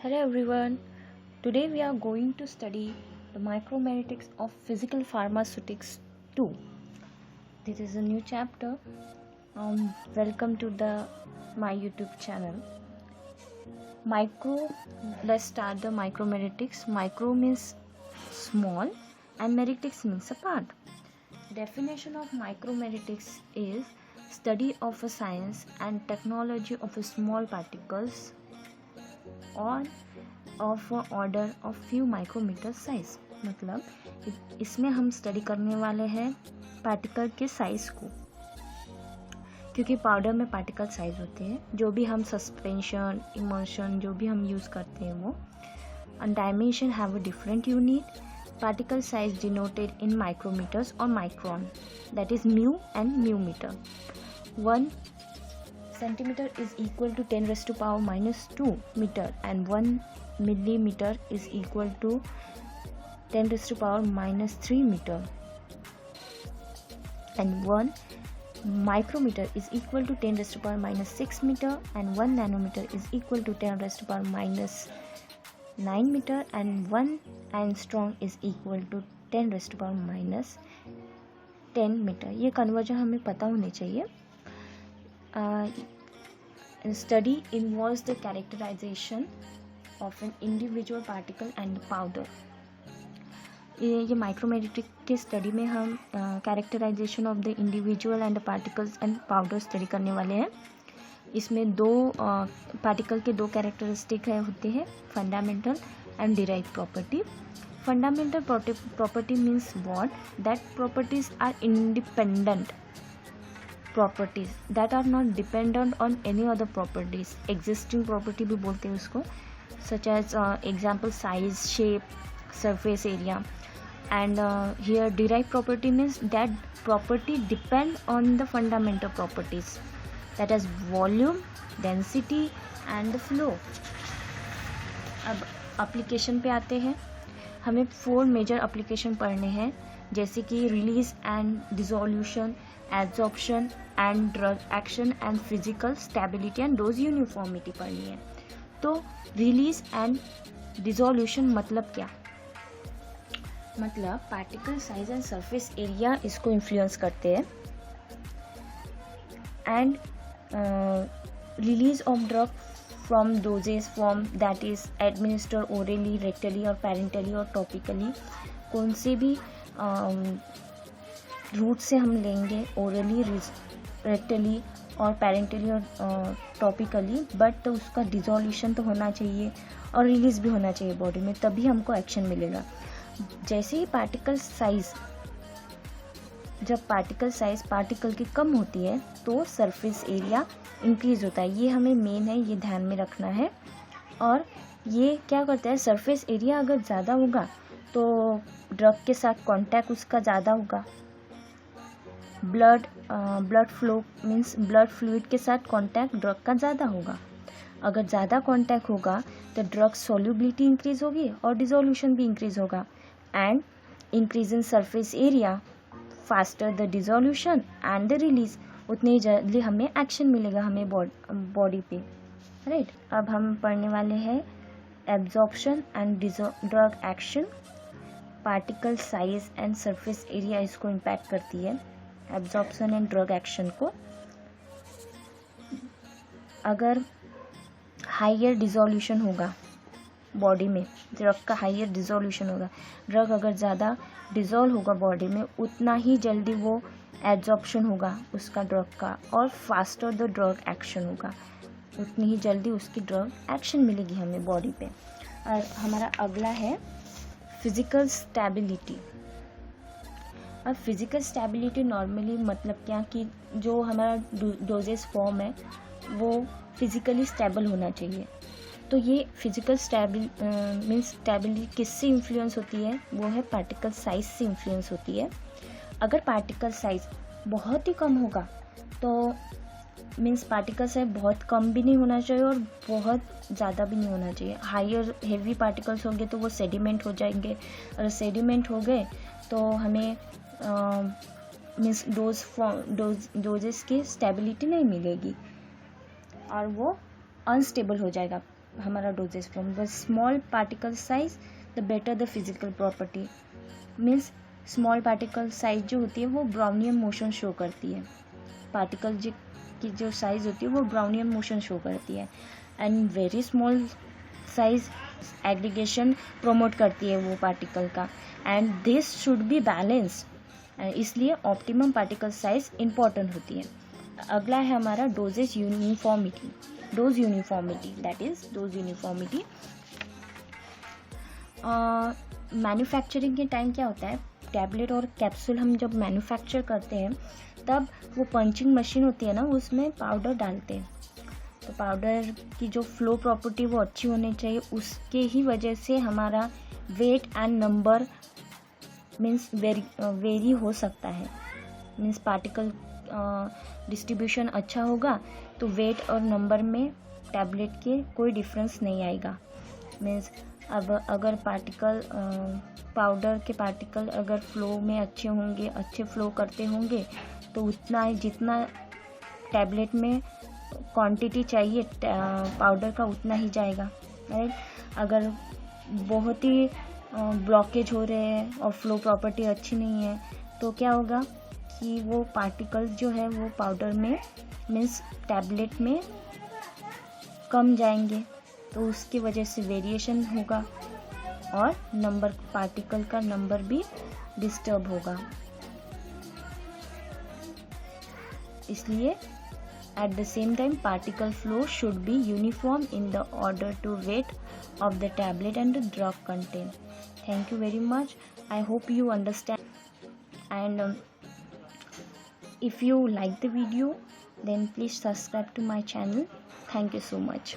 Hello everyone. Today we are going to study the micromeritics of physical pharmaceutics 2. This is a new chapter. Welcome to my YouTube channel. Let's start the micromeritics. Micro means small and meritics means a part. Definition of micromeritics is study of a science and technology of a small particles और of order of few micrometer size. मतलब इसमें हम study करने वाले हैं particle के size को, क्योंकि पाउडर में पार्टिकल साइज होते हैं। जो भी हम सस्पेंशन इमल्शन जो भी हम यूज़ करते हैं वो dimension have a different unit. Particle size denoted in micrometres और micron, that is mu and mu metre. 1 centimeter is equal to 10 raised to power minus 2 meter and 1 millimeter is equal to 10 raised to power minus 3 meter and 1 micrometer is equal to 10 raised to power minus 6 meter and 1 nanometer is equal to 10 raised to power minus 9 meter and 1 angstrom is equal to 10 raised to power minus 10 meter। ये conversion हमें पता होने चाहिए। Study involves the characterization of an individual particle and powder। ये micrometric के study में हम characterization of the individual and particles and powder study करने वाले हैं। इसमें दो पार्टिकल के दो कैरेक्टरिस्टिक होते हैं, fundamental and derive property. Fundamental property means what that properties are independent properties that are not dependent on any other properties, existing property भी बोलते हैं उसको, such as example size, shape, surface area and here derived property means that property depend on the fundamental properties, that is volume, density and the flow। अब application पे आते हैं। हमें 4 major application पढ़ने हैं, जैसे कि release and dissolution, absorption and drug action and physical stability and dose uniformity पढ़नी है। तो रिलीज एंड डिसोल्यूशन मतलब क्या? मतलब particle size and surface area इसको इन्फ्लुएंस करते हैं। And release of drug from doses form that is administer orally, रेक्टली और पैरेंटली और टॉपिकली। कौन से भी रूट से हम लेंगे, ओरली, रेक्टली और पैरेंटली और टॉपिकली, बट तो उसका डिसोल्यूशन तो होना चाहिए और रिलीज भी होना चाहिए बॉडी में, तभी हमको एक्शन मिलेगा। जैसे ही जब पार्टिकल साइज पार्टिकल की कम होती है तो सरफेस एरिया इंक्रीज होता है। ये हमें मेन है, ये ध्यान में रखना है। और ये क्या करता है, सरफेस एरिया अगर ज़्यादा होगा तो ड्रग के साथ कांटेक्ट उसका ज़्यादा होगा। Blood flow means blood fluid के साथ कांटेक्ट ड्रग का ज़्यादा होगा। अगर ज़्यादा कांटेक्ट होगा तो ड्रग सॉल्युबिलिटी इंक्रीज होगी और डिसोल्यूशन भी इंक्रीज होगा। And increase in surface area, faster the dissolution and the release, उतनी जल्दी हमें एक्शन मिलेगा हमें बॉडी पे, राइट। अब हम पढ़ने वाले हैं absorption and drug action. Particle size and surface area इसको इम्पैक्ट करती है, एब्जॉर्प्शन एंड ड्रग एक्शन को। अगर हाइयर डिसोल्यूशन होगा बॉडी में, ड्रग का हाइयर डिसोल्यूशन होगा, ड्रग अगर ज़्यादा डिसॉल्व होगा बॉडी में, उतना ही जल्दी वो एब्जॉर्प्शन होगा उसका ड्रग का, और फास्टर द ड्रग एक्शन होगा, उतनी ही जल्दी उसकी ड्रग एक्शन मिलेगी हमें बॉडी पे। और हमारा अगला है फिजिकल स्टेबिलिटी। अब फिजिकल स्टेबिलिटी नॉर्मली मतलब क्या कि जो हमारा डोजेस फॉर्म है वो फिजिकली स्टेबल होना चाहिए। तो ये फिजिकल स्टेबिलिटी किससे इन्फ्लुएंस होती है? वो है पार्टिकल साइज से इन्फ्लुएंस होती है। अगर पार्टिकल साइज बहुत ही कम होगा तो मीन्स पार्टिकल साइज बहुत कम भी नहीं होना चाहिए और बहुत ज़्यादा भी नहीं होना चाहिए। हायर हेवी पार्टिकल्स होंगे तो वो सेडिमेंट हो जाएंगे, और सेडिमेंट हो गए तो हमें मीन्स डोजेस की स्टेबिलिटी नहीं मिलेगी और वो अनस्टेबल हो जाएगा हमारा doses form. The small particle size the better the physical property. Means small particle size जो होती है वो ब्राउनियन मोशन शो करती है। पार्टिकल की जो साइज होती है वो ब्राउनियन मोशन शो करती है। And very small size aggregation promote करती है वो पार्टिकल का। And this should be balance, इसलिए ऑप्टिमम पार्टिकल साइज इम्पॉर्टेंट होती है। अगला है हमारा doses uniformity, dose uniformity, that is dose uniformity. Manufacturing के टाइम क्या होता है, टैबलेट और कैप्सूल हम जब मैन्युफैक्चर करते हैं तब वो पंचिंग मशीन होती है ना, उसमें पाउडर डालते हैं। तो पाउडर की जो फ्लो प्रॉपर्टी वो अच्छी होनी चाहिए, उसके ही वजह से हमारा weight and number means very हो सकता है। मीन्स पार्टिकल डिस्ट्रीब्यूशन अच्छा होगा तो वेट और नंबर में टैबलेट के कोई डिफरेंस नहीं आएगा। मीन्स अब अगर पार्टिकल पाउडर के पार्टिकल अगर फ्लो में अच्छे होंगे, अच्छे फ्लो करते होंगे, तो उतना जितना टैबलेट में क्वांटिटी चाहिए पाउडर का उतना ही जाएगा, राइट। अगर बहुत ही ब्लॉकेज हो रहे हैं और फ्लो प्रॉपर्टी अच्छी नहीं है तो क्या होगा कि वो पार्टिकल्स जो है वो पाउडर में मीन्स टैबलेट में कम जाएंगे, तो उसकी वजह से वेरिएशन होगा और नंबर पार्टिकल का नंबर भी डिस्टर्ब होगा। इसलिए at the same time particle flow should be uniform in the order to weight of the tablet and the drug content. Thank you very much. I hope you understand, and if you like the video then please subscribe to my channel. Thank you so much.